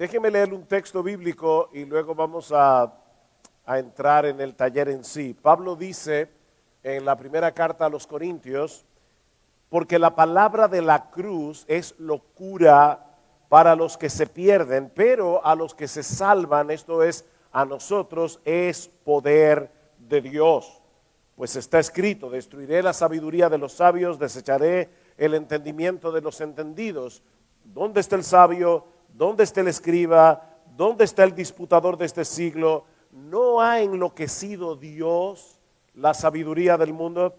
Déjeme leer un texto bíblico y luego vamos a entrar en el taller en sí. Pablo dice en la primera carta a los Corintios, porque la palabra de la cruz es locura para los que se pierden, pero a los que se salvan, esto es, a nosotros, es poder de Dios. Pues está escrito, destruiré la sabiduría de los sabios, desecharé el entendimiento de los entendidos. ¿Dónde está el sabio? ¿Dónde está el escriba? ¿Dónde está el disputador de este siglo? ¿No ha enloquecido Dios la sabiduría del mundo?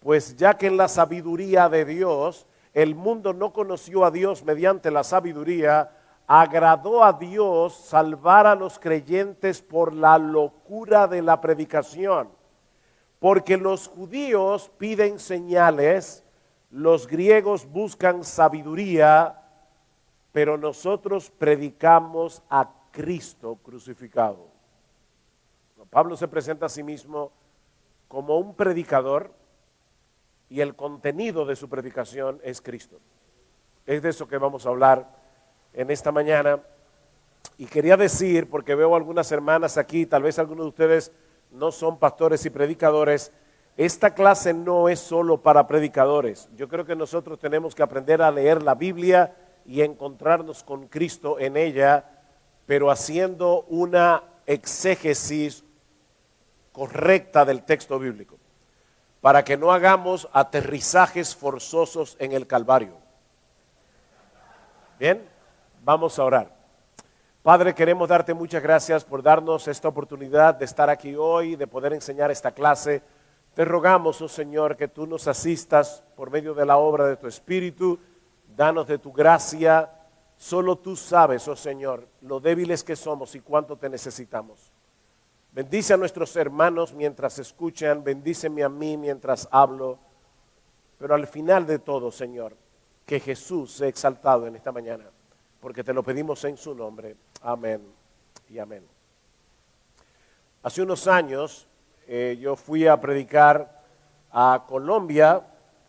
Pues ya que en la sabiduría de Dios el mundo no conoció a Dios mediante la sabiduría, agradó a Dios salvar a los creyentes por la locura de la predicación. Porque los judíos piden señales, los griegos buscan sabiduría, pero nosotros predicamos a Cristo crucificado. Pablo se presenta a sí mismo como un predicador y el contenido de su predicación es Cristo. Es de eso que vamos a hablar en esta mañana. Y quería decir, porque veo algunas hermanas aquí, tal vez algunos de ustedes no son pastores y predicadores, esta clase no es solo para predicadores. Yo creo que nosotros tenemos que aprender a leer la Biblia y encontrarnos con Cristo en ella, pero haciendo una exégesis correcta del texto bíblico, para que no hagamos aterrizajes forzosos en el Calvario. Bien, vamos a orar. Padre, queremos darte muchas gracias por darnos esta oportunidad de estar aquí hoy, de poder enseñar esta clase. Te rogamos, oh Señor, que tú nos asistas por medio de la obra de tu Espíritu. Danos de tu gracia. Solo tú sabes, oh Señor, lo débiles que somos y cuánto te necesitamos. Bendice a nuestros hermanos mientras escuchan, bendíceme a mí mientras hablo. Pero al final de todo, Señor, que Jesús sea exaltado en esta mañana, porque te lo pedimos en su nombre. Amén y amén. Hace unos años yo fui a predicar a Colombia,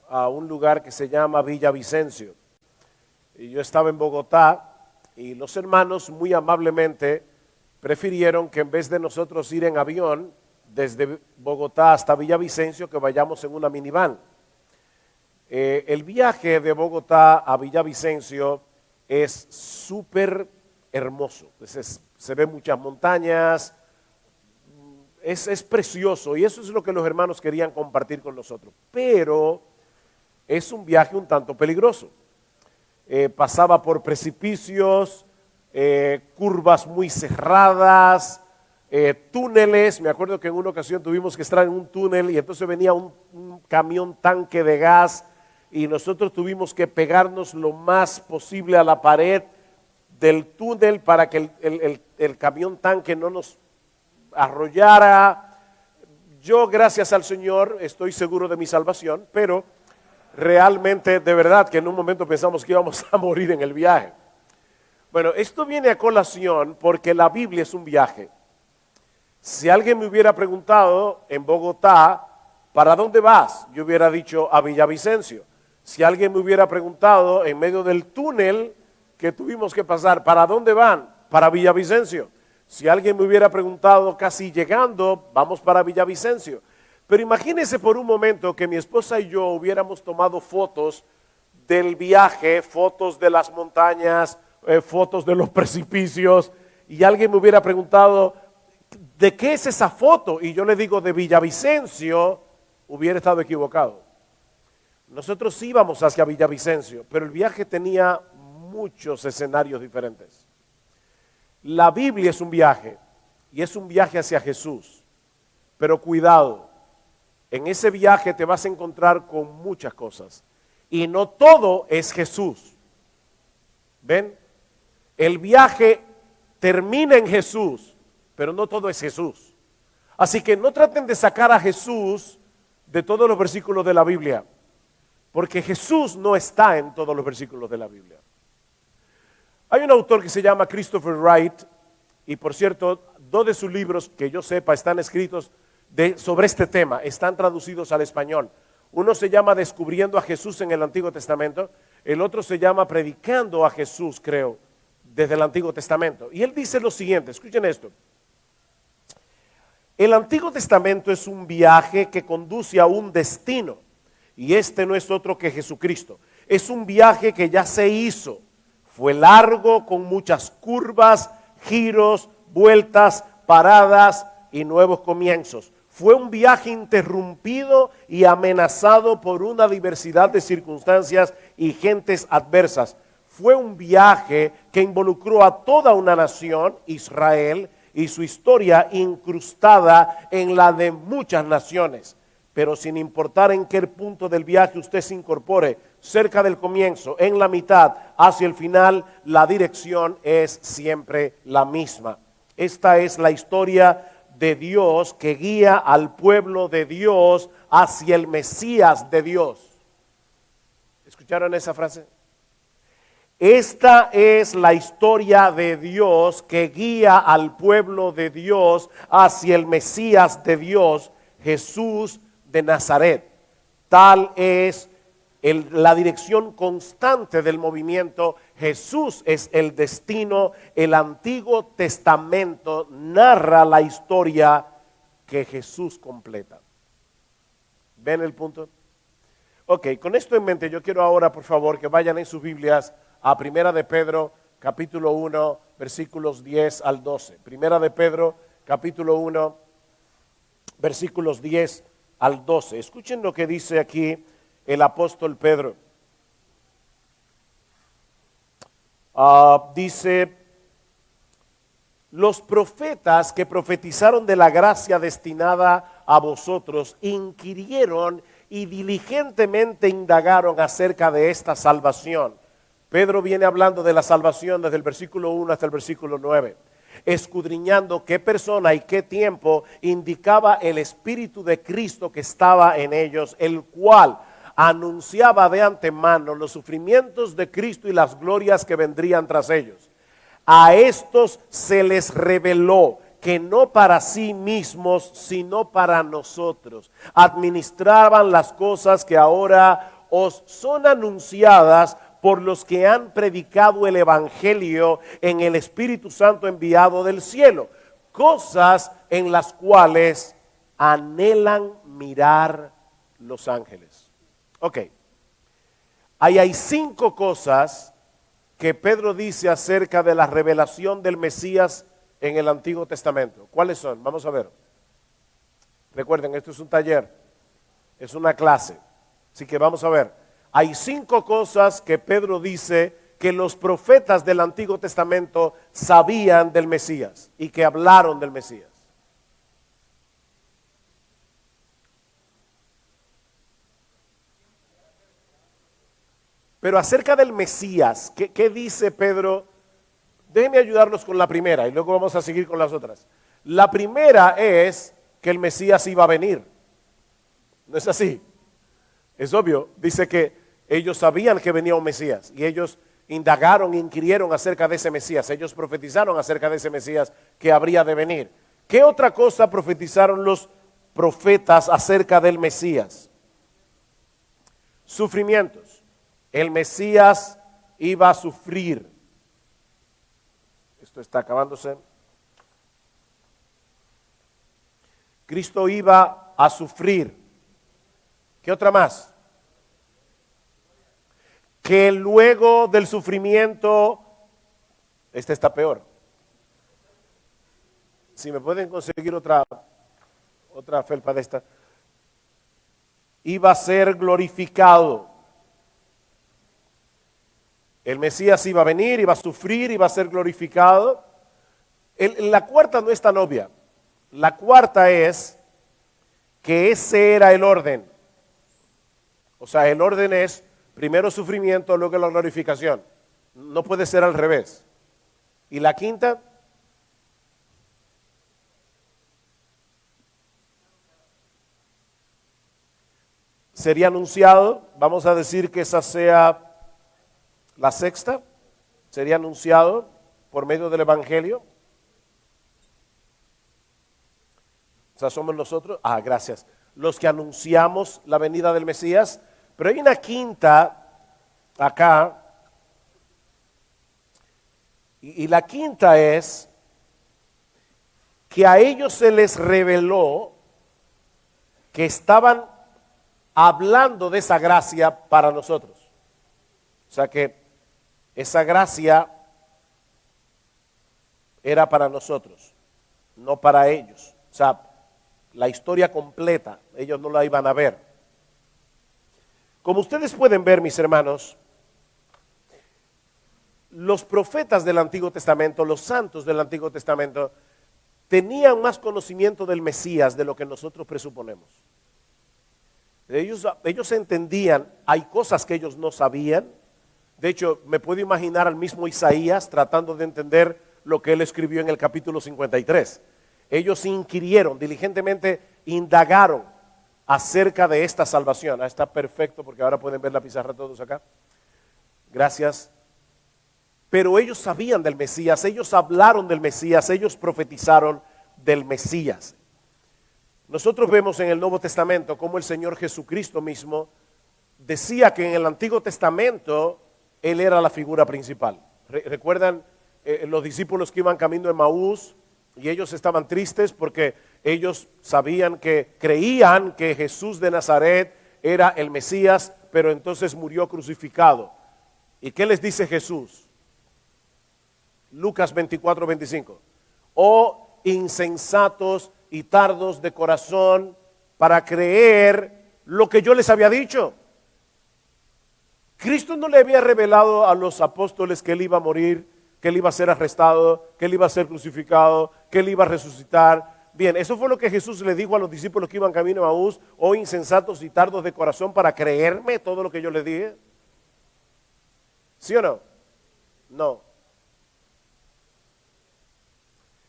a un lugar que se llama Villavicencio. Y yo estaba en Bogotá y los hermanos muy amablemente prefirieron que en vez de nosotros ir en avión desde Bogotá hasta Villavicencio, que vayamos en una minivan. El viaje de Bogotá a Villavicencio es súper hermoso. Se ven muchas montañas, es precioso y eso es lo que los hermanos querían compartir con nosotros. Pero es un viaje un tanto peligroso. Pasaba por precipicios, curvas muy cerradas, túneles. Me acuerdo que en una ocasión tuvimos que estar en un túnel y entonces venía un camión tanque de gas y nosotros tuvimos que pegarnos lo más posible a la pared del túnel para que el camión tanque no nos arrollara. Yo, gracias al Señor, estoy seguro de mi salvación, pero realmente, de verdad, que en un momento pensamos que íbamos a morir en el viaje. Bueno, esto viene a colación porque la Biblia es un viaje. Si alguien me hubiera preguntado en Bogotá, ¿para dónde vas? Yo hubiera dicho a Villavicencio. Si alguien me hubiera preguntado en medio del túnel que tuvimos que pasar, ¿para dónde van? Para Villavicencio. Si alguien me hubiera preguntado casi llegando, vamos para Villavicencio. Pero imagínense por un momento que mi esposa y yo hubiéramos tomado fotos del viaje, fotos de las montañas, fotos de los precipicios, y alguien me hubiera preguntado, ¿de qué es esa foto? Y yo le digo, de Villavicencio, hubiera estado equivocado. Nosotros íbamos hacia Villavicencio, pero el viaje tenía muchos escenarios diferentes. La Biblia es un viaje, y es un viaje hacia Jesús, pero cuidado, en ese viaje te vas a encontrar con muchas cosas, y no todo es Jesús. ¿Ven? El viaje termina en Jesús, pero no todo es Jesús. Así que no traten de sacar a Jesús de todos los versículos de la Biblia, porque Jesús no está en todos los versículos de la Biblia. Hay un autor que se llama Christopher Wright, y por cierto, 2 de sus libros que yo sepa están escritos sobre este tema, están traducidos al español. Uno se llama Descubriendo a Jesús en el Antiguo Testamento, el otro se llama Predicando a Jesús, creo, desde el Antiguo Testamento. Y él dice lo siguiente, escuchen esto. El Antiguo Testamento es un viaje que conduce a un destino, y este no es otro que Jesucristo. Es un viaje que ya se hizo. Fue largo, con muchas curvas, giros, vueltas, paradas y nuevos comienzos. Fue un viaje interrumpido y amenazado por una diversidad de circunstancias y gentes adversas. Fue un viaje que involucró a toda una nación, Israel, y su historia incrustada en la de muchas naciones. Pero sin importar en qué punto del viaje usted se incorpore, cerca del comienzo, en la mitad, hacia el final, la dirección es siempre la misma. Esta es la historia de Dios que guía al pueblo de Dios hacia el Mesías de Dios. ¿Escucharon esa frase? Esta es la historia de Dios que guía al pueblo de Dios hacia el Mesías de Dios, Jesús de Nazaret. Tal es la dirección constante del movimiento. Jesús es el destino. El Antiguo Testamento narra la historia que Jesús completa. ¿Ven el punto? Ok, con esto en mente yo quiero ahora, por favor, que vayan en sus Biblias a Primera de Pedro, capítulo 1, versículos 10 al 12. Primera de Pedro, capítulo 1, versículos 10 al 12. Escuchen lo que dice aquí el apóstol Pedro. Dice, los profetas que profetizaron de la gracia destinada a vosotros inquirieron y diligentemente indagaron acerca de esta salvación. Pedro viene hablando de la salvación desde el versículo 1 hasta el versículo 9, escudriñando qué persona y qué tiempo indicaba el Espíritu de Cristo que estaba en ellos, el cual anunciaba de antemano los sufrimientos de Cristo y las glorias que vendrían tras ellos. A estos se les reveló que no para sí mismos, sino para nosotros, administraban las cosas que ahora os son anunciadas por los que han predicado el Evangelio en el Espíritu Santo enviado del cielo, cosas en las cuales anhelan mirar los ángeles. Ok, ahí hay 5 cosas que Pedro dice acerca de la revelación del Mesías en el Antiguo Testamento. ¿Cuáles son? Vamos a ver. Recuerden, esto es un taller, es una clase, así que vamos a ver. Hay 5 cosas que Pedro dice que los profetas del Antiguo Testamento sabían del Mesías y que hablaron del Mesías. Pero acerca del Mesías, ¿qué dice Pedro? Déjenme ayudarlos con la primera y luego vamos a seguir con las otras. La primera es que el Mesías iba a venir. ¿No es así? Es obvio, dice que ellos sabían que venía un Mesías y ellos indagaron, inquirieron acerca de ese Mesías. Ellos profetizaron acerca de ese Mesías que habría de venir. ¿Qué otra cosa profetizaron los profetas acerca del Mesías? Sufrimientos. El Mesías iba a sufrir. Esto está acabándose. Cristo iba a sufrir. ¿Qué otra más? Que luego del sufrimiento, esta está peor. Si me pueden conseguir otra felpa de esta. Iba a ser glorificado. El Mesías iba a venir, iba a sufrir, iba a ser glorificado. La cuarta no es tan obvia. La cuarta es que ese era el orden. O sea, el orden es primero sufrimiento, luego la glorificación. No puede ser al revés. Y la quinta, sería anunciado. Vamos a decir que esa sea la sexta. Sería anunciado por medio del Evangelio. O sea, somos nosotros, gracias, los que anunciamos la venida del Mesías. Pero hay una quinta acá Y la quinta es que a ellos se les reveló que estaban hablando de esa gracia para nosotros. O sea que esa gracia era para nosotros, no para ellos. O sea, la historia completa, ellos no la iban a ver. Como ustedes pueden ver, mis hermanos, los profetas del Antiguo Testamento, los santos del Antiguo Testamento, tenían más conocimiento del Mesías de lo que nosotros presuponemos. Ellos entendían, hay cosas que ellos no sabían. De hecho, me puedo imaginar al mismo Isaías tratando de entender lo que él escribió en el capítulo 53. Ellos inquirieron, diligentemente indagaron acerca de esta salvación. Está perfecto porque ahora pueden ver la pizarra todos acá. Gracias. Pero ellos sabían del Mesías, ellos hablaron del Mesías, ellos profetizaron del Mesías. Nosotros vemos en el Nuevo Testamento cómo el Señor Jesucristo mismo decía que en el Antiguo Testamento Él era la figura principal. ¿Recuerdan los discípulos que iban camino de Emaús y ellos estaban tristes porque ellos creían que Jesús de Nazaret era el Mesías, pero entonces murió crucificado? ¿Y qué les dice Jesús? Lucas 24:25. Oh insensatos y tardos de corazón para creer lo que yo les había dicho. Cristo no le había revelado a los apóstoles que Él iba a morir, que Él iba a ser arrestado, que Él iba a ser crucificado, que Él iba a resucitar. Bien, eso fue lo que Jesús le dijo a los discípulos que iban camino a Emaús: oh insensatos y tardos de corazón para creerme todo lo que yo les dije. ¿Sí o no? No.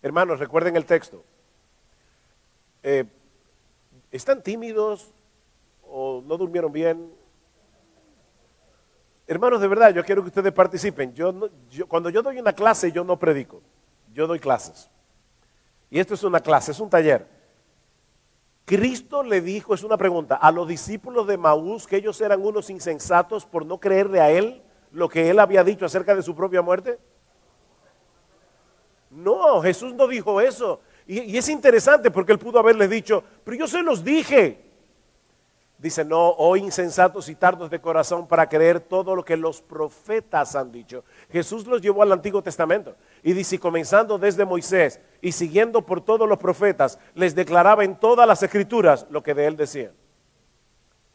Hermanos, recuerden el texto. ¿Están tímidos o no durmieron bien? Hermanos, de verdad, yo quiero que ustedes participen. Cuando yo doy una clase, yo no predico, yo doy clases. Y esto es una clase, es un taller. Cristo le dijo, es una pregunta, a los discípulos de Emaús que ellos eran unos insensatos por no creerle a Él lo que Él había dicho acerca de su propia muerte. No, Jesús no dijo eso. Y es interesante porque Él pudo haberles dicho, pero yo se los dije. Dice, no, oh insensatos y tardos de corazón para creer todo lo que los profetas han dicho. Jesús los llevó al Antiguo Testamento y dice, comenzando desde Moisés y siguiendo por todos los profetas, les declaraba en todas las escrituras lo que de Él decían.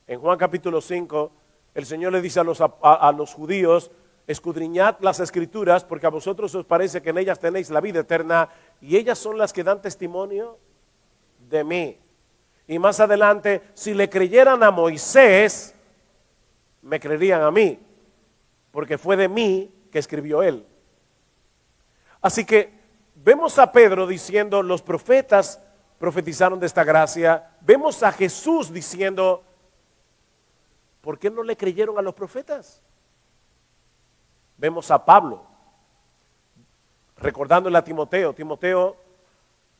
En Juan capítulo 5, el Señor le dice a los judíos: escudriñad las escrituras porque a vosotros os parece que en ellas tenéis la vida eterna y ellas son las que dan testimonio de mí. Y más adelante, si le creyeran a Moisés, me creerían a mí, porque fue de mí que escribió él. Así que vemos a Pedro diciendo, los profetas profetizaron de esta gracia. Vemos a Jesús diciendo, ¿por qué no le creyeron a los profetas? Vemos a Pablo recordándole a Timoteo: Timoteo,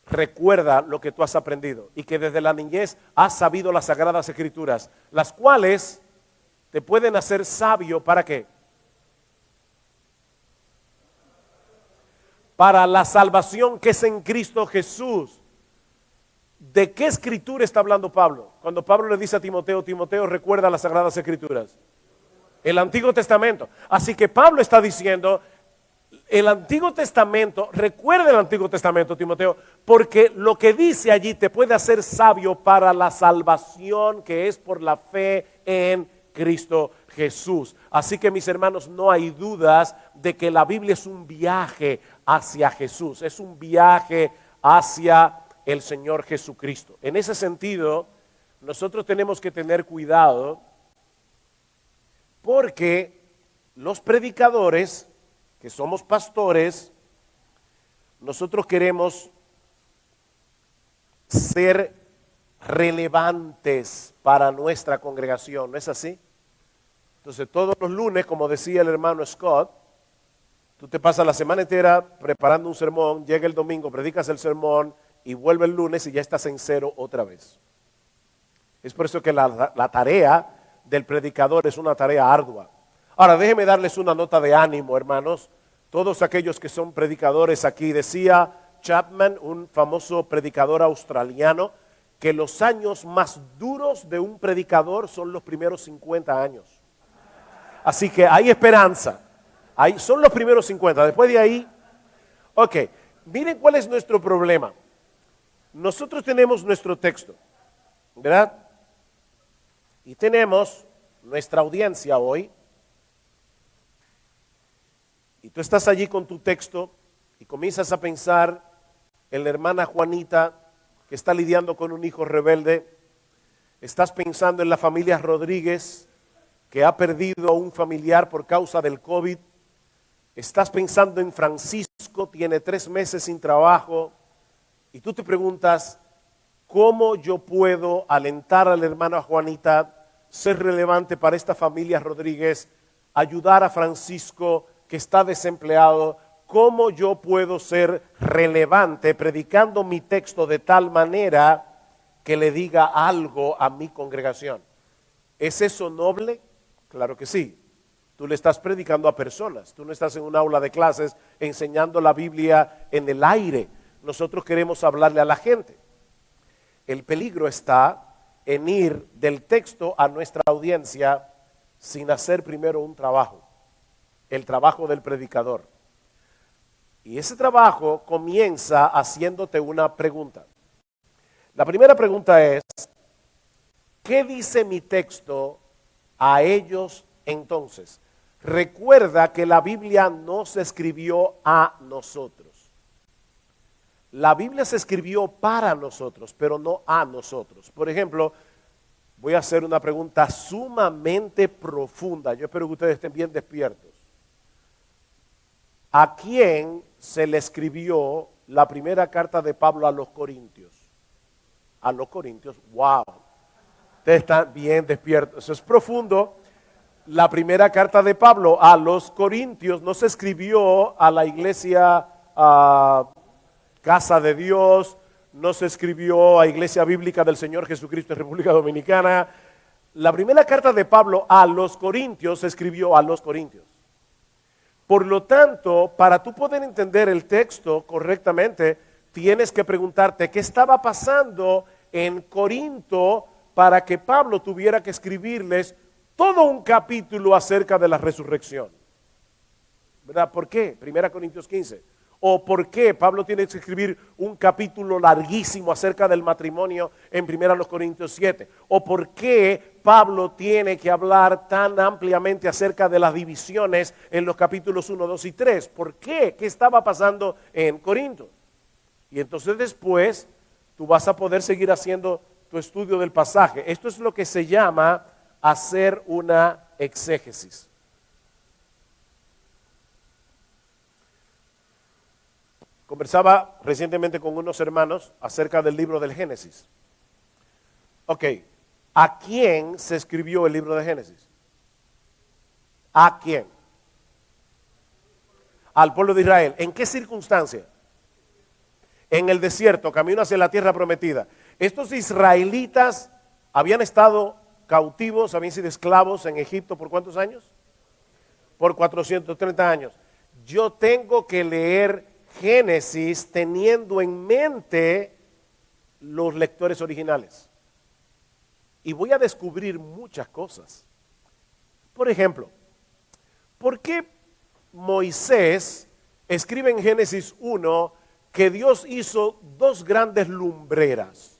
recuerda lo que tú has aprendido y que desde la niñez has sabido las sagradas escrituras, las cuales te pueden hacer sabio. ¿Para qué? Para la salvación que es en Cristo Jesús. ¿De qué escritura está hablando Pablo? Cuando Pablo le dice a Timoteo, Timoteo, recuerda las sagradas escrituras. El Antiguo Testamento. Así que Pablo está diciendo, el Antiguo Testamento, recuerda el Antiguo Testamento, Timoteo, porque lo que dice allí te puede hacer sabio para la salvación que es por la fe en Cristo Jesús. Así que, mis hermanos, no hay dudas de que la Biblia es un viaje hacia Jesús, es un viaje hacia el Señor Jesucristo. En ese sentido, nosotros tenemos que tener cuidado porque los predicadores, que somos pastores, nosotros queremos ser relevantes para nuestra congregación, ¿no es así? Entonces todos los lunes, como decía el hermano Scott, tú te pasas la semana entera preparando un sermón, llega el domingo, predicas el sermón y vuelve el lunes y ya estás en cero otra vez. Es por eso que la tarea del predicador es una tarea ardua. Ahora, déjenme darles una nota de ánimo, hermanos. todos aquellos que son predicadores aquí. Decía Chapman, un famoso predicador australiano, que los años más duros de un predicador son los primeros 50 años. Así que hay esperanza. Son los primeros 50. Después de ahí, ok, miren cuál es nuestro problema. Nosotros tenemos nuestro texto, ¿verdad? Y tenemos nuestra audiencia hoy. Y tú estás allí con tu texto y comienzas a pensar en la hermana Juanita que está lidiando con un hijo rebelde. Estás pensando en la familia Rodríguez que ha perdido a un familiar por causa del COVID. Estás pensando en Francisco, tiene 3 meses sin trabajo. Y tú te preguntas, ¿cómo yo puedo alentar a la hermana Juanita, ser relevante para esta familia Rodríguez, ayudar a Francisco que está desempleado? ¿Cómo yo puedo ser relevante predicando mi texto de tal manera que le diga algo a mi congregación? ¿Es eso noble? Claro que sí. Tú le estás predicando a personas. Tú no estás en un aula de clases enseñando la Biblia en el aire. Nosotros queremos hablarle a la gente. El peligro está en ir del texto a nuestra audiencia sin hacer primero un trabajo, el trabajo del predicador. Y ese trabajo comienza haciéndote una pregunta. La primera pregunta es, ¿qué dice mi texto a ellos entonces? Recuerda que la Biblia no se escribió a nosotros. La Biblia se escribió para nosotros, pero no a nosotros. Por ejemplo, voy a hacer una pregunta sumamente profunda. Yo espero que ustedes estén bien despiertos. ¿A quién se le escribió la primera carta de Pablo a los Corintios? A los Corintios, wow. Ustedes están bien despiertos. Eso es profundo. La primera carta de Pablo a los Corintios no se escribió a la iglesia Casa de Dios, no se escribió a Iglesia Bíblica del Señor Jesucristo en República Dominicana. La primera carta de Pablo a los Corintios se escribió a los Corintios. Por lo tanto, para tú poder entender el texto correctamente, tienes que preguntarte qué estaba pasando en Corinto para que Pablo tuviera que escribirles todo un capítulo acerca de la resurrección. ¿Verdad? ¿Por qué? 1 Corintios 15. ¿O por qué Pablo tiene que escribir un capítulo larguísimo acerca del matrimonio en 1 Corintios 7? ¿O por qué Pablo tiene que hablar tan ampliamente acerca de las divisiones en los capítulos 1, 2 y 3? ¿Por qué? ¿Qué estaba pasando en Corinto? Y entonces después tú vas a poder seguir haciendo tu estudio del pasaje. Esto es lo que se llama hacer una exégesis. Conversaba recientemente con unos hermanos acerca del libro del Génesis. Ok, ¿a quién se escribió el libro de Génesis? ¿A quién? Al pueblo de Israel. ¿En qué circunstancia? En el desierto, camino hacia la tierra prometida. Estos israelitas habían estado cautivos, habían sido esclavos en Egipto ¿por cuántos años? Por 430 años. Yo tengo que leer Génesis teniendo en mente los lectores originales. Y voy a descubrir muchas cosas. Por ejemplo, ¿por qué Moisés escribe en Génesis 1 que Dios hizo 2 grandes lumbreras?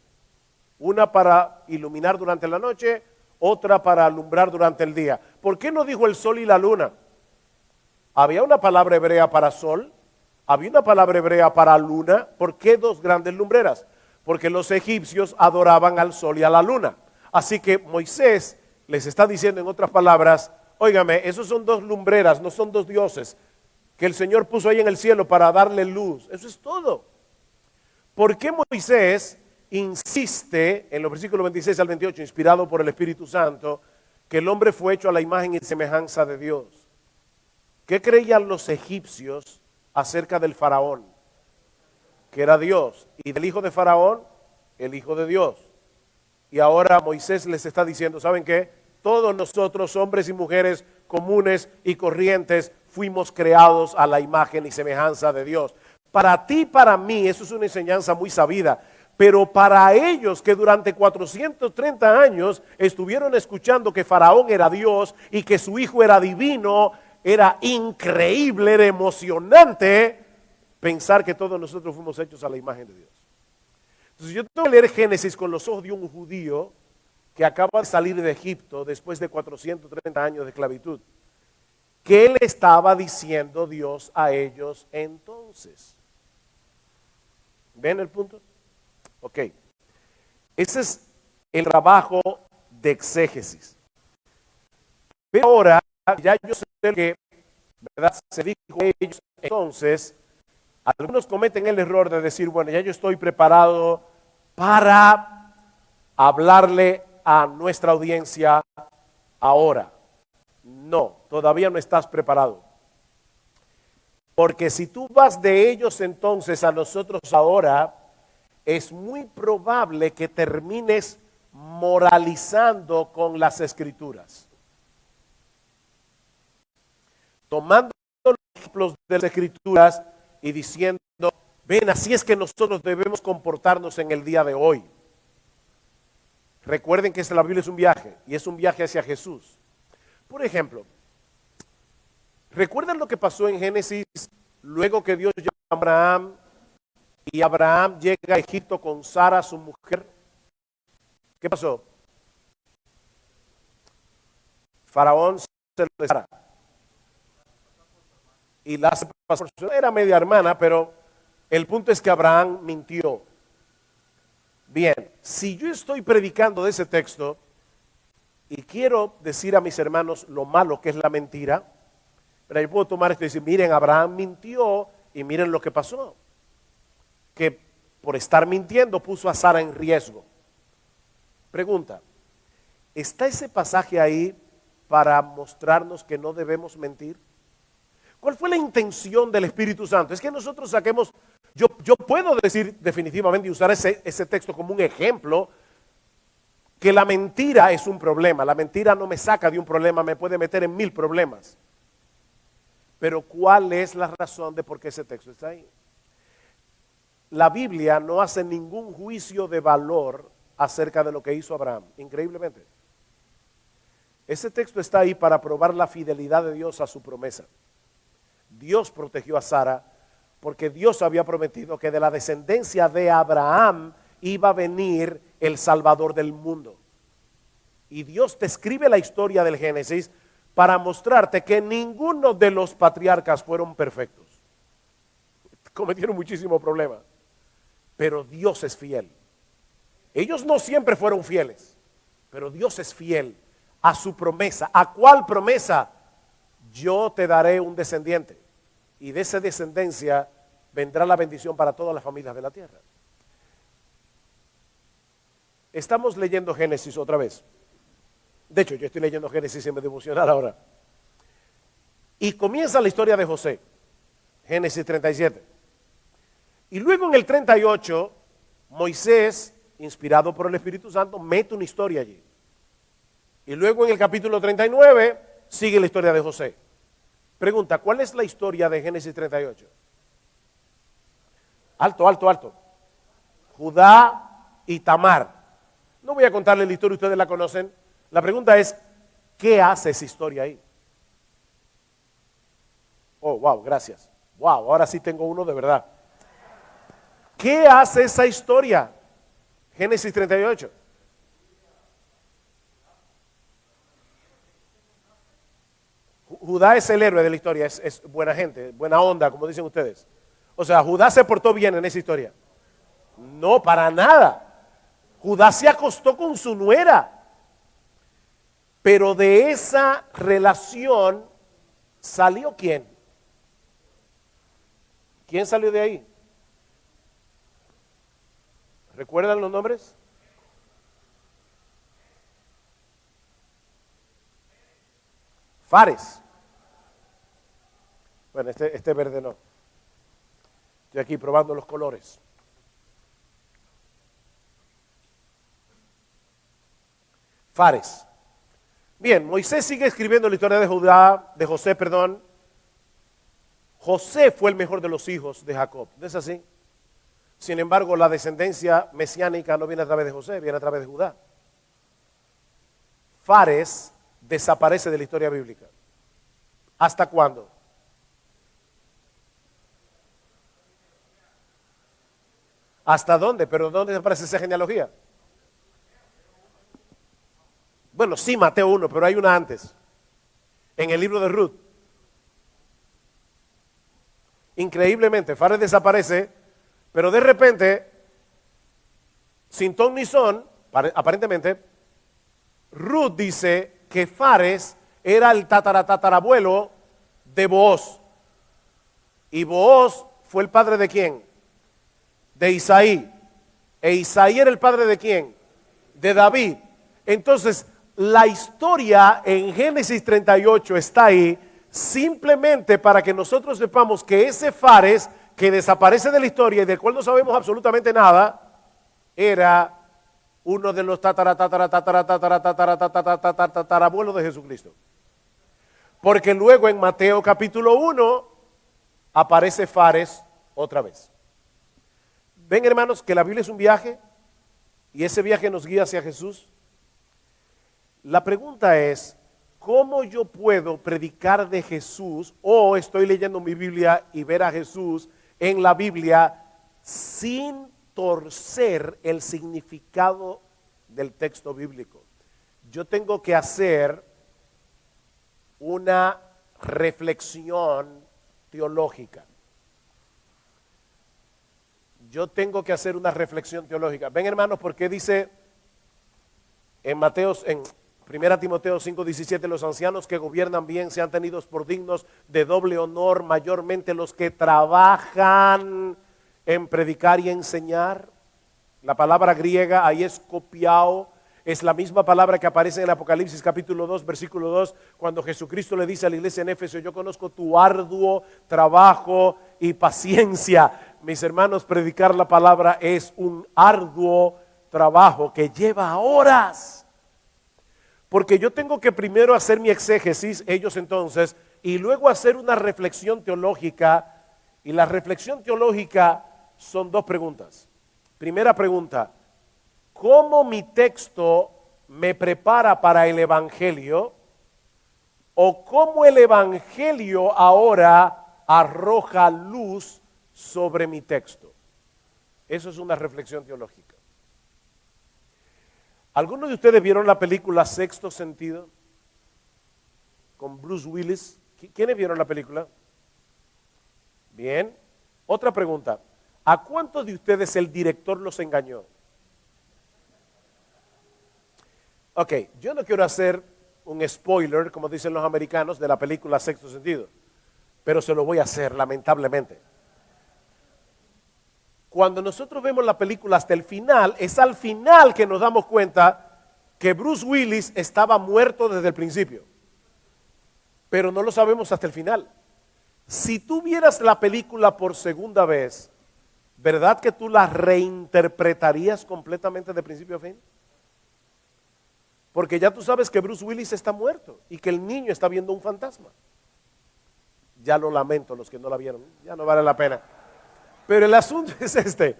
Una para iluminar durante la noche, otra para alumbrar durante el día. ¿Por qué no dijo el sol y la luna? ¿Había una palabra hebrea para sol? ¿Había una palabra hebrea para luna? ¿Por qué 2 grandes lumbreras? Porque los egipcios adoraban al sol y a la luna. Así que Moisés les está diciendo en otras palabras, óigame, esos son 2 lumbreras, no son 2 dioses que el Señor puso ahí en el cielo para darle luz. Eso es todo. ¿Por qué Moisés insiste en los versículos 26 al 28, inspirado por el Espíritu Santo, que el hombre fue hecho a la imagen y semejanza de Dios? ¿Qué creían los egipcios acerca del faraón? Que era Dios. Y del hijo de faraón, el hijo de Dios. Y ahora Moisés les está diciendo, ¿saben qué? Todos nosotros, hombres y mujeres comunes y corrientes, fuimos creados a la imagen y semejanza de Dios. Para ti, para mí, eso es una enseñanza muy sabida. Pero para ellos que durante 430 años estuvieron escuchando que Faraón era Dios y que su hijo era divino, era increíble, era emocionante pensar que todos nosotros fuimos hechos a la imagen de Dios. Entonces yo tengo que leer Génesis con los ojos de un judío que acaba de salir de Egipto después de 430 años de esclavitud. ¿Qué le estaba diciendo Dios a ellos entonces? ¿Ven el punto? Ok. Ese es el trabajo de exégesis. Pero ahora ya yo sé que, ¿verdad? Se dijo a ellos entonces. Algunos cometen el error de decir, bueno, ya yo estoy preparado para hablarle a nuestra audiencia ahora. No, todavía no estás preparado. Porque si tú vas de ellos entonces a nosotros ahora, es muy probable que termines moralizando con las escrituras. Tomando los ejemplos de las escrituras y diciendo, ven, así es que nosotros debemos comportarnos en el día de hoy. Recuerden que la Biblia es un viaje, y es un viaje hacia Jesús. Por ejemplo, ¿recuerdan lo que pasó en Génesis luego que Dios llama a Abraham y Abraham llega a Egipto con Sara, su mujer? ¿Qué pasó? Faraón se lo de Sara y la hace pasar por su, era media hermana, pero el punto es que Abraham mintió. Bien, si yo estoy predicando de ese texto y quiero decir a mis hermanos lo malo que es la mentira, pero yo puedo tomar esto y decir, miren, Abraham mintió y miren lo que pasó. Que por estar mintiendo puso a Sara en riesgo. Pregunta, ¿está ese pasaje ahí para mostrarnos que no debemos mentir? ¿Cuál fue la intención del Espíritu Santo? Es que nosotros saquemos, yo puedo decir definitivamente y usar ese texto como un ejemplo, que la mentira es un problema. La mentira no me saca de un problema, me puede meter en 1000 problemas. Pero ¿cuál es la razón de por qué ese texto está ahí? La Biblia no hace ningún juicio de valor acerca de lo que hizo Abraham, increíblemente. Ese texto está ahí para probar la fidelidad de Dios a su promesa. Dios protegió a Sara porque Dios había prometido que de la descendencia de Abraham iba a venir el Salvador del mundo. Y Dios te escribe la historia del Génesis para mostrarte que ninguno de los patriarcas fueron perfectos. Cometieron muchísimos problemas. Pero Dios es fiel. Ellos no siempre fueron fieles, pero Dios es fiel a su promesa. ¿A cuál promesa? Yo te daré un descendiente y de esa descendencia vendrá la bendición para todas las familias de la tierra. Estamos leyendo Génesis otra vez. De hecho, yo estoy leyendo Génesis en mi devocional ahora. Y comienza la historia de José, Génesis 37. Y luego en el 38, Moisés, inspirado por el Espíritu Santo, mete una historia allí. Y luego en el capítulo 39, sigue la historia de José. Pregunta, ¿cuál es la historia de Génesis 38? Alto, alto, alto. Judá y Tamar. No voy a contarle la historia, ustedes la conocen. La pregunta es, ¿qué hace esa historia ahí? Oh, wow, gracias. Wow, ahora sí tengo uno de verdad. ¿Qué hace esa historia? Génesis 38. Judá es el héroe de la historia, es buena gente, buena onda, como dicen ustedes. O sea, Judá se portó bien en esa historia. No, para nada. Judá se acostó con su nuera. Pero de esa relación salió ¿quién? ¿Quién salió de ahí? ¿Recuerdan los nombres? Fares. Bueno, este verde no. Estoy aquí probando los colores. Fares. Bien, Moisés sigue escribiendo la historia de José, perdón, José fue el mejor de los hijos de Jacob, ¿no es así? Sin embargo, la descendencia mesiánica no viene a través de José, viene a través de Judá. Fares desaparece de la historia bíblica. ¿Hasta cuándo? ¿Hasta dónde? ¿Pero dónde aparece esa genealogía? Bueno, sí, Mateo 1, pero hay una antes. En el libro de Ruth. Increíblemente, Fares desaparece, pero de repente, sin ton ni son, aparentemente, Ruth dice que Fares era el tatarabuelo de Booz. Y Booz fue el padre de ¿quién? De Isaí. E Isaí era el padre de ¿quién? De David. Entonces, la historia en Génesis 38 está ahí simplemente para que nosotros sepamos que ese Fares que desaparece de la historia y del cual no sabemos absolutamente nada, era uno de los tatarabuelos de Jesucristo. Porque luego en Mateo capítulo 1 aparece Fares otra vez. Ven, hermanos, que la Biblia es un viaje y ese viaje nos guía hacia Jesús. La pregunta es, ¿cómo yo puedo predicar de Jesús o estoy leyendo mi Biblia y ver a Jesús en la Biblia sin torcer el significado del texto bíblico? Yo tengo que hacer una reflexión teológica. Yo tengo que hacer una reflexión teológica. Ven, hermanos, porque dice en 1 Timoteo 5:17, los ancianos que gobiernan bien sean tenidos por dignos de doble honor, mayormente los que trabajan en predicar y enseñar. La palabra griega ahí es copiao, es la misma palabra que aparece en el Apocalipsis capítulo 2, versículo 2, cuando Jesucristo le dice a la iglesia en Éfeso, yo conozco tu arduo trabajo y paciencia. Mis hermanos, predicar la palabra es un arduo trabajo que lleva horas. Porque yo tengo que primero hacer mi exégesis, ellos entonces, y luego hacer una reflexión teológica. Y la reflexión teológica son dos preguntas. Primera pregunta, ¿cómo mi texto me prepara para el Evangelio? ¿O cómo el Evangelio ahora arroja luz sobre mi texto? Eso es una reflexión teológica. ¿Algunos de ustedes vieron la película Sexto Sentido? Con Bruce Willis. ¿Quiénes vieron la película? Bien. Otra pregunta. ¿A cuántos de ustedes el director los engañó? Ok, yo no quiero hacer un spoiler, como dicen los americanos, de la película Sexto Sentido, pero se lo voy a hacer, lamentablemente. Cuando nosotros vemos la película hasta el final, es al final que nos damos cuenta que Bruce Willis estaba muerto desde el principio. Pero no lo sabemos hasta el final. Si tú vieras la película por segunda vez, ¿verdad que tú la reinterpretarías completamente de principio a fin? Porque ya tú sabes que Bruce Willis está muerto y que el niño está viendo un fantasma. Ya lo lamento los que no la vieron, ya no vale la pena. Pero el asunto es este,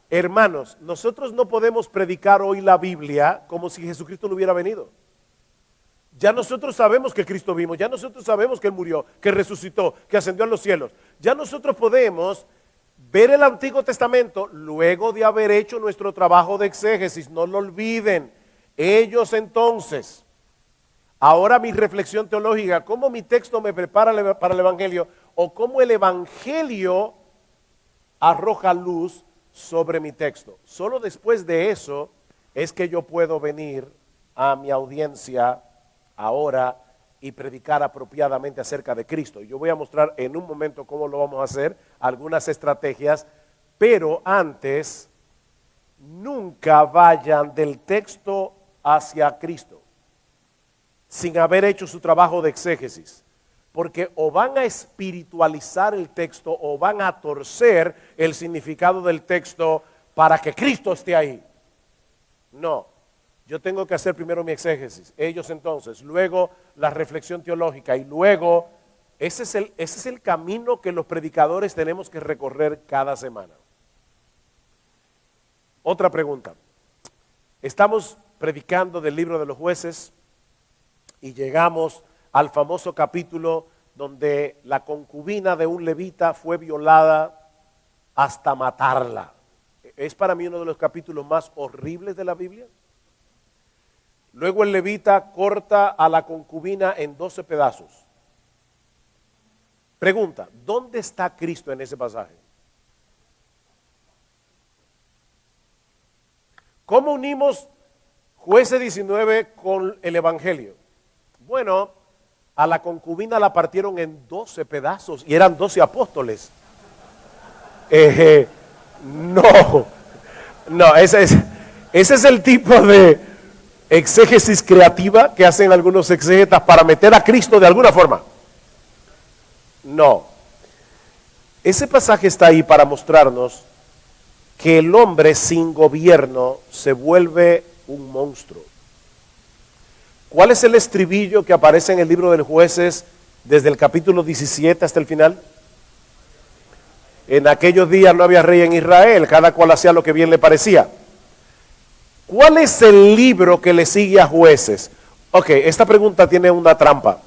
hermanos, nosotros no podemos predicar hoy la Biblia como si Jesucristo no hubiera venido. Ya nosotros sabemos que Cristo vino, ya nosotros sabemos que Él murió, que resucitó, que ascendió a los cielos. Ya nosotros podemos ver el Antiguo Testamento luego de haber hecho nuestro trabajo de exégesis, no lo olviden. Ellos entonces, ahora mi reflexión teológica, ¿cómo mi texto me prepara para el Evangelio? O cómo el Evangelio arroja luz sobre mi texto. Solo después de eso es que yo puedo venir a mi audiencia ahora y predicar apropiadamente acerca de Cristo. Y yo voy a mostrar en un momento cómo lo vamos a hacer, algunas estrategias, pero antes, nunca vayan del texto hacia Cristo sin haber hecho su trabajo de exégesis. Porque o van a espiritualizar el texto o van a torcer el significado del texto para que Cristo esté ahí. No, yo tengo que hacer primero mi exégesis, ellos entonces, luego la reflexión teológica y luego ese es el camino que los predicadores tenemos que recorrer cada semana. Otra pregunta. Estamos predicando del libro de los Jueces y llegamos al famoso capítulo donde la concubina de un levita fue violada hasta matarla. Es para mí uno de los capítulos más horribles de la Biblia. Luego el levita corta a la concubina en 12 pedazos. Pregunta, ¿dónde está Cristo en ese pasaje? ¿Cómo unimos Jueces 19 con el Evangelio? Bueno, a la concubina la partieron en 12 pedazos y eran 12 apóstoles. No, ese es el tipo de exégesis creativa que hacen algunos exégetas para meter a Cristo de alguna forma. No, ese pasaje está ahí para mostrarnos que el hombre sin gobierno se vuelve un monstruo. ¿Cuál es el estribillo que aparece en el libro de los Jueces desde el capítulo 17 hasta el final? En aquellos días no había rey en Israel, cada cual hacía lo que bien le parecía. ¿Cuál es el libro que le sigue a Jueces? Ok, esta pregunta tiene una trampa,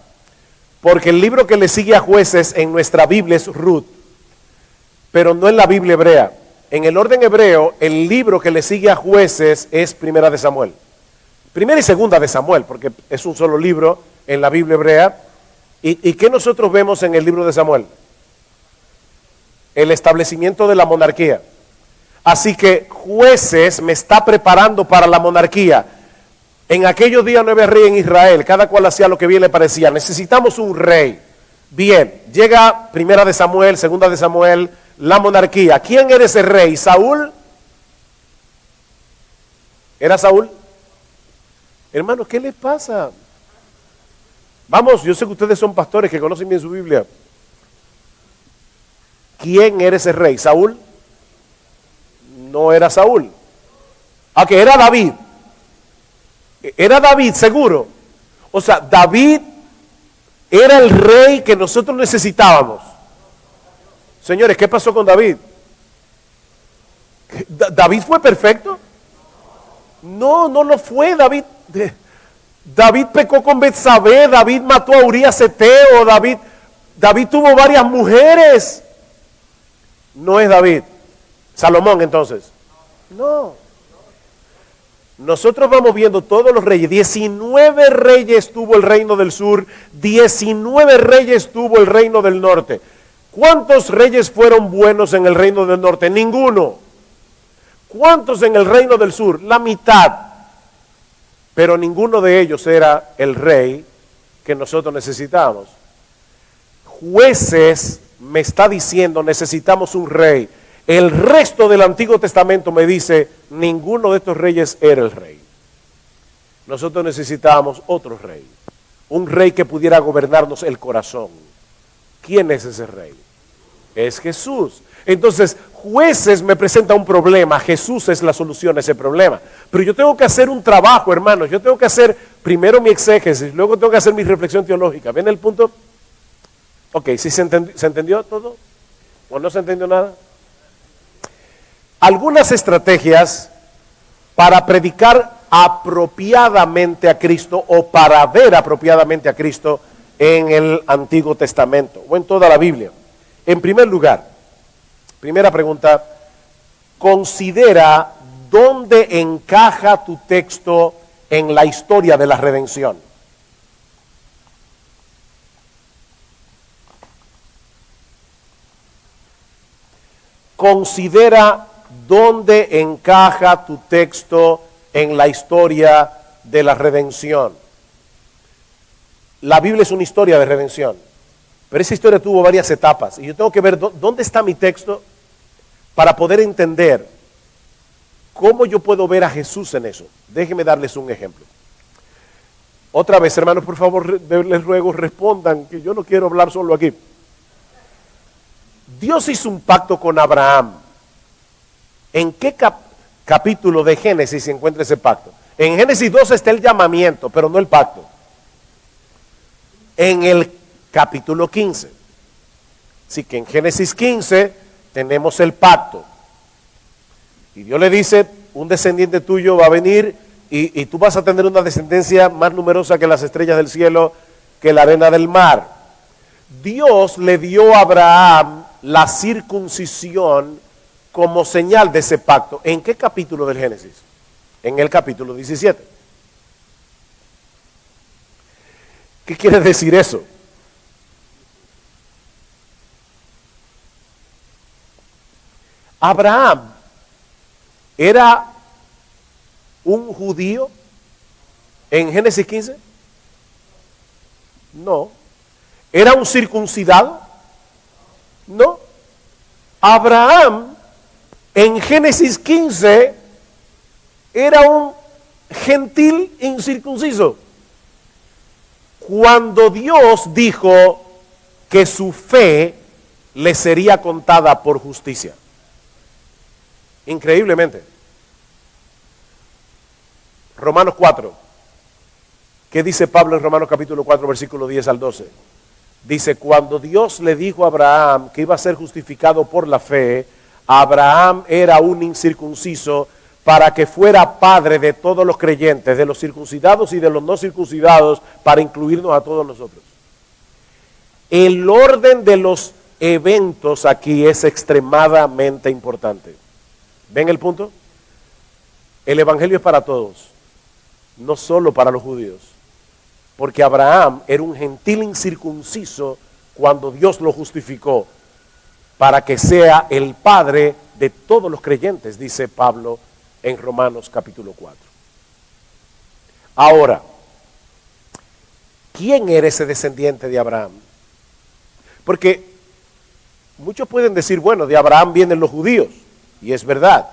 porque el libro que le sigue a Jueces en nuestra Biblia es Ruth, pero no en la Biblia hebrea. En el orden hebreo, el libro que le sigue a Jueces es Primera de Samuel. Primera y Segunda de Samuel, porque es un solo libro en la Biblia hebrea. ¿Y qué nosotros vemos en el libro de Samuel? El establecimiento de la monarquía. Así que Jueces me está preparando para la monarquía. En aquellos días no había rey en Israel, cada cual hacía lo que bien le parecía. Necesitamos un rey. Bien, llega Primera de Samuel, Segunda de Samuel, la monarquía. ¿Quién era ese rey? ¿Saúl? ¿Era Saúl? Hermano, ¿qué le pasa? Vamos, yo sé que ustedes son pastores que conocen bien su Biblia. ¿Quién era ese rey? ¿Saúl? No era Saúl. ¿A qué? Era David. Era David, seguro. O sea, David era el rey que nosotros necesitábamos. Señores, ¿qué pasó con David? ¿David fue perfecto? No, no lo fue. David pecó con Betsabé, David mató a Urías Eteo, David tuvo varias mujeres. No es David. Salomón entonces. No. Nosotros vamos viendo todos los reyes. 19 reyes tuvo el reino del sur, 19 reyes tuvo el reino del norte. ¿Cuántos reyes fueron buenos en el reino del norte? Ninguno. ¿Cuántos en el reino del sur? La mitad. Pero ninguno de ellos era el rey que nosotros necesitábamos. Jueces me está diciendo, necesitamos un rey. El resto del Antiguo Testamento me dice, ninguno de estos reyes era el rey. Nosotros necesitábamos otro rey. Un rey que pudiera gobernarnos el corazón. ¿Quién es ese rey? Es Jesús. Entonces, Jueces me presenta un problema. Jesús es la solución a ese problema. Pero yo tengo que hacer un trabajo, hermanos. Yo tengo que hacer primero mi exégesis, luego tengo que hacer mi reflexión teológica. ¿Ven el punto? Ok, ¿sí se entendió todo? ¿O no se entendió nada? Algunas estrategias para predicar apropiadamente a Cristo o para ver apropiadamente a Cristo en el Antiguo Testamento o en toda la Biblia. En primer lugar, primera pregunta, considera dónde encaja tu texto en la historia de la redención. Considera dónde encaja tu texto en la historia de la redención. La Biblia es una historia de redención, pero esa historia tuvo varias etapas y yo tengo que ver dónde está mi texto para poder entender cómo yo puedo ver a Jesús en eso. Déjenme darles un ejemplo. Otra vez, hermanos, por favor, les ruego, respondan, que yo no quiero hablar solo aquí. Dios hizo un pacto con Abraham. ¿En qué capítulo de Génesis se encuentra ese pacto? En Génesis 2 está el llamamiento, pero no el pacto. En el capítulo 15. Así que en Génesis 15 tenemos el pacto. Y Dios le dice, un descendiente tuyo va a venir y tú vas a tener una descendencia más numerosa que las estrellas del cielo, que la arena del mar. Dios le dio a Abraham la circuncisión como señal de ese pacto. ¿En qué capítulo del Génesis? En el capítulo 17. ¿Qué quiere decir eso? Abraham era un judío en Génesis 15. No. ¿Era un circuncidado? No. Abraham en Génesis 15 era un gentil incircunciso. Cuando Dios dijo que su fe le sería contada por justicia. Increíblemente. Romanos 4. ¿Qué dice Pablo en Romanos capítulo 4, versículo 10 al 12? Dice, cuando Dios le dijo a Abraham que iba a ser justificado por la fe, Abraham era un incircunciso para que fuera padre de todos los creyentes, de los circuncidados y de los no circuncidados, para incluirnos a todos nosotros. El orden de los eventos aquí es extremadamente importante. ¿Ven el punto? El evangelio es para todos, no solo para los judíos. Porque Abraham era un gentil incircunciso cuando Dios lo justificó para que sea el padre de todos los creyentes, dice Pablo en Romanos capítulo 4. Ahora, ¿quién era ese descendiente de Abraham? Porque muchos pueden decir, bueno, de Abraham vienen los judíos, y es verdad.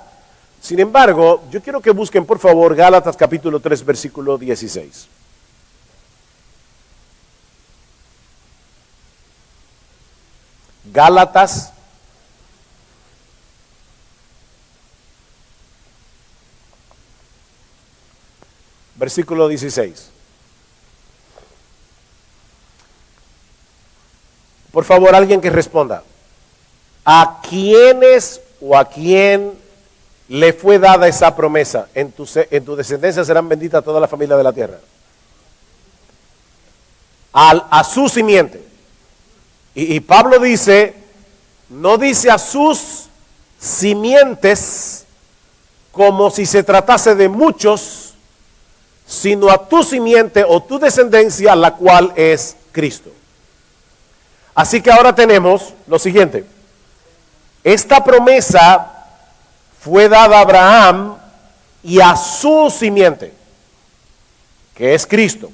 Sin embargo, yo quiero que busquen por favor Gálatas capítulo 3, versículo 16. Gálatas versículo 16. Por favor, alguien que responda. ¿A quiénes o a quién le fue dada esa promesa? En tu descendencia serán benditas todas las familias de la tierra. A su simiente. Y Pablo dice, no dice a sus simientes como si se tratase de muchos, sino a tu simiente o tu descendencia, la cual es Cristo. Así que ahora tenemos lo siguiente. Esta promesa fue dada a Abraham y a su simiente, que es Cristo.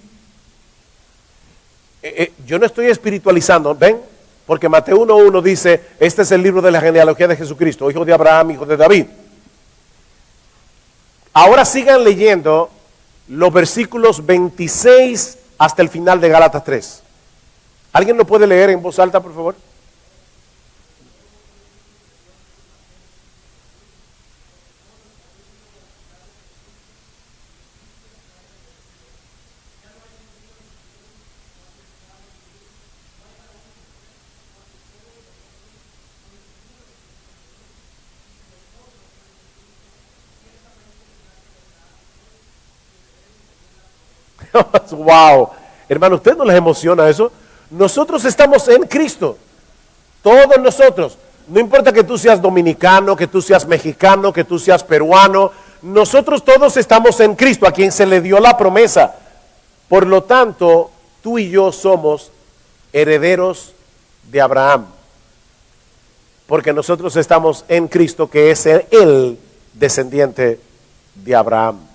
Yo no estoy espiritualizando, ¿ven? Porque Mateo 1:1 dice, este es el libro de la genealogía de Jesucristo, hijo de Abraham, hijo de David. Ahora sigan leyendo los versículos 26 hasta el final de Gálatas 3. ¿Alguien lo puede leer en voz alta, por favor? Wow, hermano, ¿usted no les emociona eso? Nosotros estamos en Cristo, todos nosotros. No importa que tú seas dominicano, que tú seas mexicano, que tú seas peruano, nosotros todos estamos en Cristo, a quien se le dio la promesa. Por lo tanto, tú y yo somos herederos de Abraham, porque nosotros estamos en Cristo, que es el descendiente de Abraham.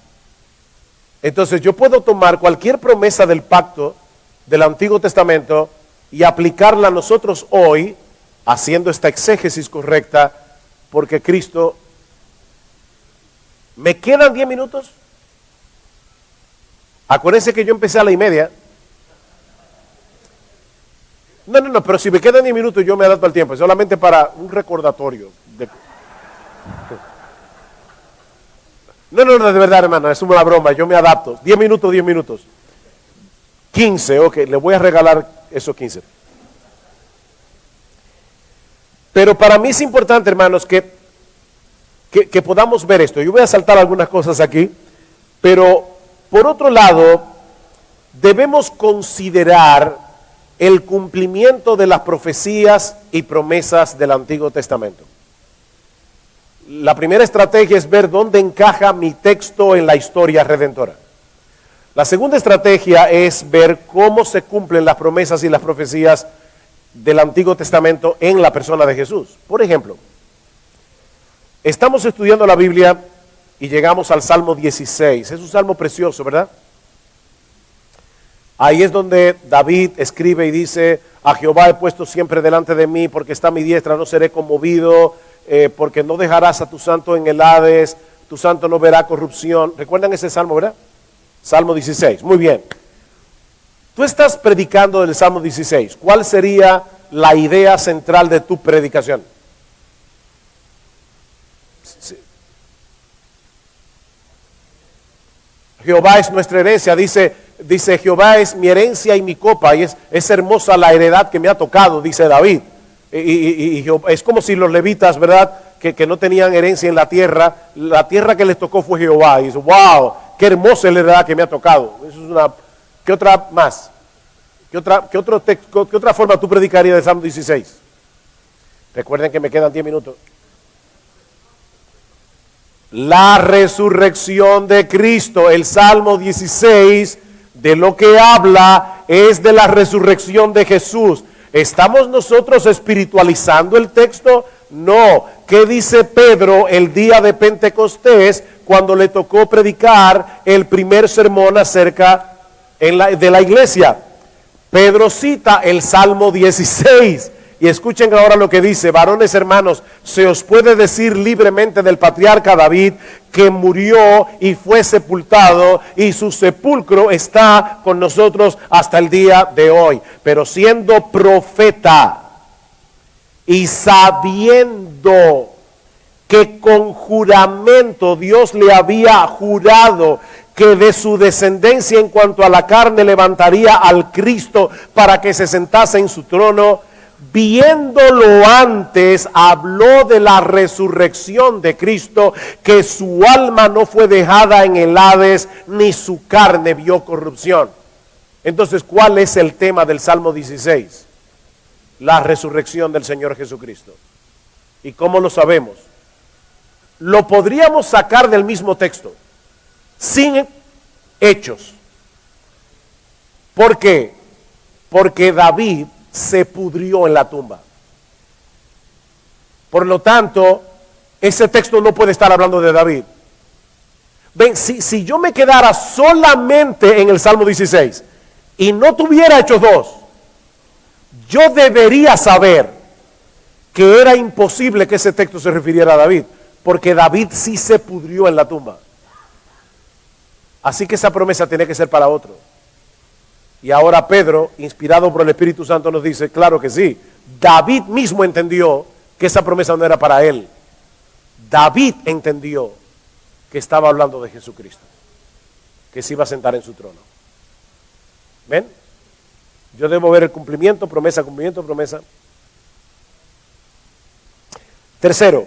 Entonces yo puedo tomar cualquier promesa del pacto del Antiguo Testamento y aplicarla a nosotros hoy, haciendo esta exégesis correcta, porque Cristo... ¿Me quedan 10 minutos? Acuérdense que yo empecé a la 1:30. No, pero si me quedan 10 minutos yo me adapto al tiempo, solamente para un recordatorio. No, de verdad, hermano, es una broma, yo me adapto. 10 minutos. 15, ok, le voy a regalar esos 15. Pero para mí es importante, hermanos, que podamos ver esto. Yo voy a saltar algunas cosas aquí, pero por otro lado, debemos considerar el cumplimiento de las profecías y promesas del Antiguo Testamento. La primera estrategia es ver dónde encaja mi texto en la historia redentora. La segunda estrategia es ver cómo se cumplen las promesas y las profecías del Antiguo Testamento en la persona de Jesús. Por ejemplo, estamos estudiando la Biblia y llegamos al Salmo 16. Es un salmo precioso, ¿verdad? Ahí es donde David escribe y dice: a Jehová he puesto siempre delante de mí, porque está a mi diestra, no seré conmovido, porque no dejarás a tu santo en el Hades, tu santo no verá corrupción. ¿Recuerdan ese salmo, verdad? Salmo 16, muy bien. Tú estás predicando del Salmo 16. ¿Cuál sería la idea central de tu predicación? Sí. Jehová es nuestra herencia, dice Jehová es mi herencia y mi copa, y es hermosa la heredad que me ha tocado, dice David. Y es como si los levitas, ¿verdad?, que no tenían herencia en la tierra que les tocó fue Jehová. Y dice: wow, qué hermosa es la heredad que me ha tocado. Eso es una. ¿Qué otra más? ¿Qué otra forma tú predicarías del Salmo 16? Recuerden que me quedan 10 minutos. La resurrección de Cristo. El Salmo 16 de lo que habla es de la resurrección de Jesús. ¿Estamos nosotros espiritualizando el texto? No. ¿Qué dice Pedro el día de Pentecostés cuando le tocó predicar el primer sermón acerca de la iglesia? Pedro cita el Salmo 16. Y escuchen ahora lo que dice: varones hermanos, se os puede decir libremente del patriarca David, que murió y fue sepultado, y su sepulcro está con nosotros hasta el día de hoy. Pero siendo profeta y sabiendo que con juramento Dios le había jurado que de su descendencia en cuanto a la carne levantaría al Cristo para que se sentase en su trono, viéndolo antes, habló de la resurrección de Cristo, que su alma no fue dejada en el Hades, ni su carne vio corrupción. Entonces, ¿cuál es el tema del Salmo 16? La resurrección del Señor Jesucristo. ¿Y cómo lo sabemos? Lo podríamos sacar del mismo texto, sin hechos. ¿Por qué? Porque David se pudrió en la tumba. Por lo tanto, ese texto no puede estar hablando de David. Ven, si yo me quedara solamente en el Salmo 16 y no tuviera Hechos 2, yo debería saber que era imposible que ese texto se refiriera a David, porque David sí se pudrió en la tumba. Así que esa promesa tiene que ser para otro. Y ahora Pedro, inspirado por el Espíritu Santo, nos dice: claro que sí. David mismo entendió que esa promesa no era para él. David entendió que estaba hablando de Jesucristo, que se iba a sentar en su trono. ¿Ven? Yo debo ver el cumplimiento, promesa, cumplimiento, promesa. Tercero,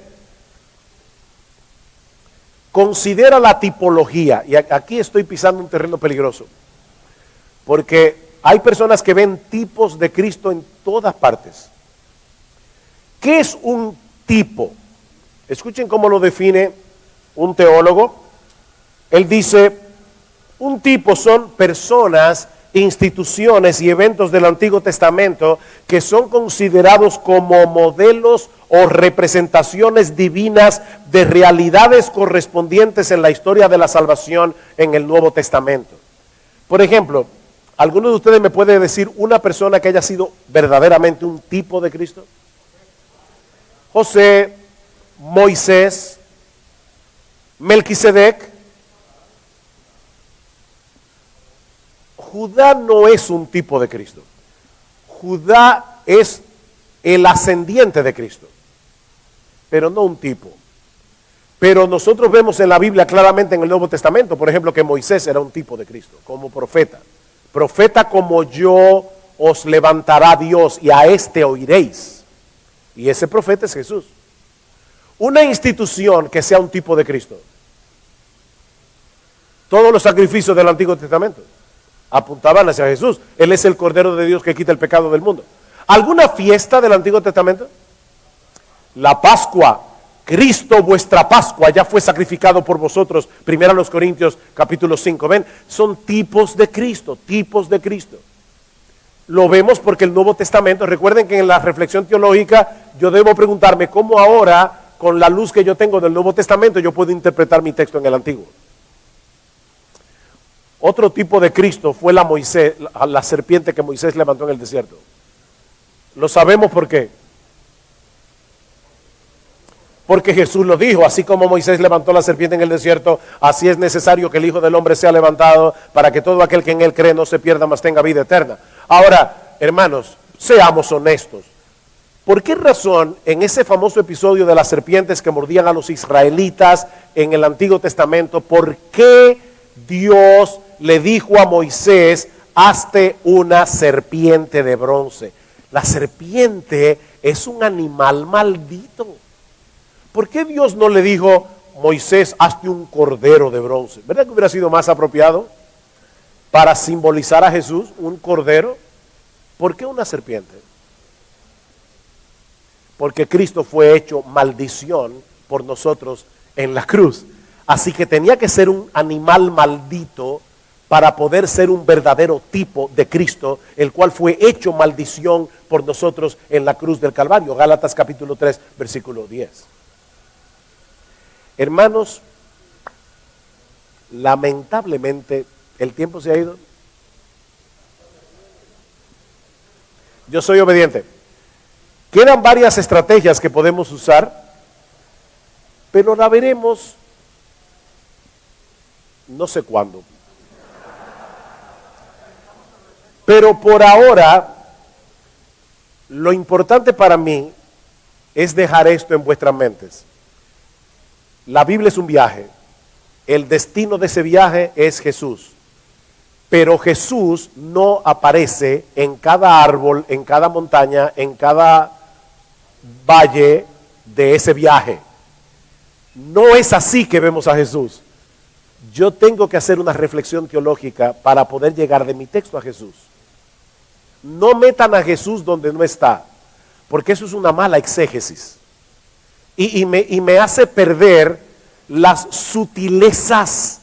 considera la tipología. Y aquí estoy pisando un terreno peligroso, porque hay personas que ven tipos de Cristo en todas partes. ¿Qué es un tipo? Escuchen cómo lo define un teólogo. Él dice: un tipo son personas, instituciones y eventos del Antiguo Testamento que son considerados como modelos o representaciones divinas de realidades correspondientes en la historia de la salvación en el Nuevo Testamento. Por ejemplo, ¿alguno de ustedes me puede decir una persona que haya sido verdaderamente un tipo de Cristo? José, Moisés, Melquisedec. Judá no es un tipo de Cristo. Judá es el ascendiente de Cristo, pero no un tipo. Pero nosotros vemos en la Biblia claramente en el Nuevo Testamento, por ejemplo, que Moisés era un tipo de Cristo, como profeta. Profeta como yo os levantará Dios, y a este oiréis. Y ese profeta es Jesús. Una institución que sea un tipo de Cristo. Todos los sacrificios del Antiguo Testamento apuntaban hacia Jesús. Él es el Cordero de Dios que quita el pecado del mundo. ¿Alguna fiesta del Antiguo Testamento? La Pascua. Cristo, vuestra Pascua, ya fue sacrificado por vosotros. Primera a los Corintios, capítulo 5. Ven, son tipos de Cristo, tipos de Cristo. Lo vemos porque el Nuevo Testamento, recuerden que en la reflexión teológica yo debo preguntarme cómo ahora, con la luz que yo tengo del Nuevo Testamento, yo puedo interpretar mi texto en el Antiguo. Otro tipo de Cristo fue la serpiente que Moisés levantó en el desierto. Lo sabemos por qué. Porque Jesús lo dijo, así como Moisés levantó la serpiente en el desierto, así es necesario que el Hijo del Hombre sea levantado para que todo aquel que en él cree no se pierda, mas tenga vida eterna. Ahora, hermanos, seamos honestos. ¿Por qué razón en ese famoso episodio de las serpientes que mordían a los israelitas en el Antiguo Testamento, por qué Dios le dijo a Moisés, hazte una serpiente de bronce? La serpiente es un animal maldito. ¿Por qué Dios no le dijo, Moisés, hazte un cordero de bronce? ¿Verdad que hubiera sido más apropiado para simbolizar a Jesús, un cordero? ¿Por qué una serpiente? Porque Cristo fue hecho maldición por nosotros en la cruz. Así que tenía que ser un animal maldito para poder ser un verdadero tipo de Cristo, el cual fue hecho maldición por nosotros en la cruz del Calvario. Gálatas capítulo 3, versículo 10. Hermanos, lamentablemente el tiempo se ha ido. Yo soy obediente. Quedan varias estrategias que podemos usar, pero la veremos no sé cuándo. Pero por ahora, lo importante para mí es dejar esto en vuestras mentes. La Biblia es un viaje. El destino de ese viaje es Jesús. Pero Jesús no aparece en cada árbol, en cada montaña, en cada valle de ese viaje. No es así que vemos a Jesús. Yo tengo que hacer una reflexión teológica para poder llegar de mi texto a Jesús. No metan a Jesús donde no está, porque eso es una mala exégesis. Y me hace perder las sutilezas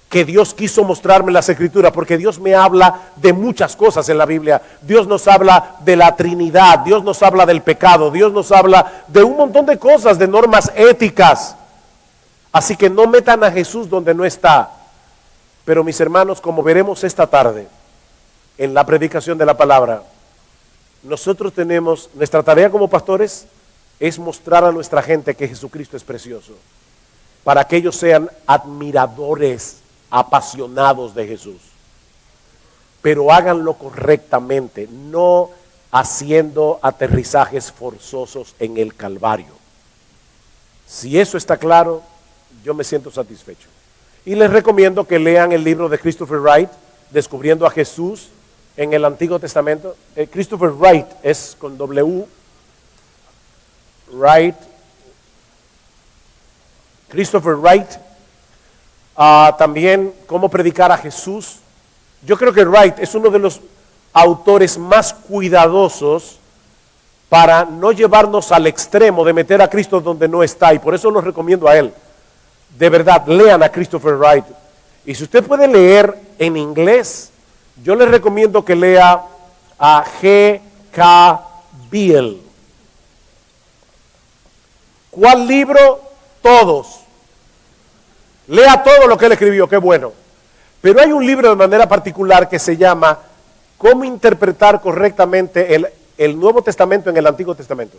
que Dios quiso mostrarme en las Escrituras, porque Dios me habla de muchas cosas en la Biblia. Dios nos habla de la Trinidad, Dios nos habla del pecado, Dios nos habla de un montón de cosas, de normas éticas. Así que no metan a Jesús donde no está. Pero mis hermanos, como veremos esta tarde en la predicación de la palabra, nosotros tenemos, nuestra tarea como pastores es mostrar a nuestra gente que Jesucristo es precioso, para que ellos sean admiradores, apasionados de Jesús. Pero háganlo correctamente, no haciendo aterrizajes forzosos en el Calvario. Si eso está claro, yo me siento satisfecho. Y les recomiendo que lean el libro de Christopher Wright, Descubriendo a Jesús en el Antiguo Testamento. Christopher Wright es con W. Wright. Christopher Wright. También Cómo predicar a Jesús. Yo creo que Wright es uno de los autores más cuidadosos para no llevarnos al extremo de meter a Cristo donde no está, y por eso lo recomiendo a él. De verdad, lean a Christopher Wright. Y si usted puede leer en inglés, yo le recomiendo que lea a G.K. Beale. ¿Cuál libro? Todos. Lea todo lo que él escribió, qué bueno. Pero hay un libro de manera particular que se llama Cómo interpretar correctamente el Nuevo Testamento en el Antiguo Testamento.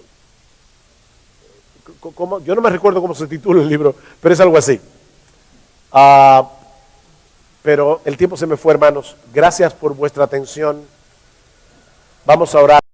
Yo no me recuerdo cómo se titula el libro, pero es algo así. Pero el tiempo se me fue, hermanos. Gracias por vuestra atención. Vamos a orar.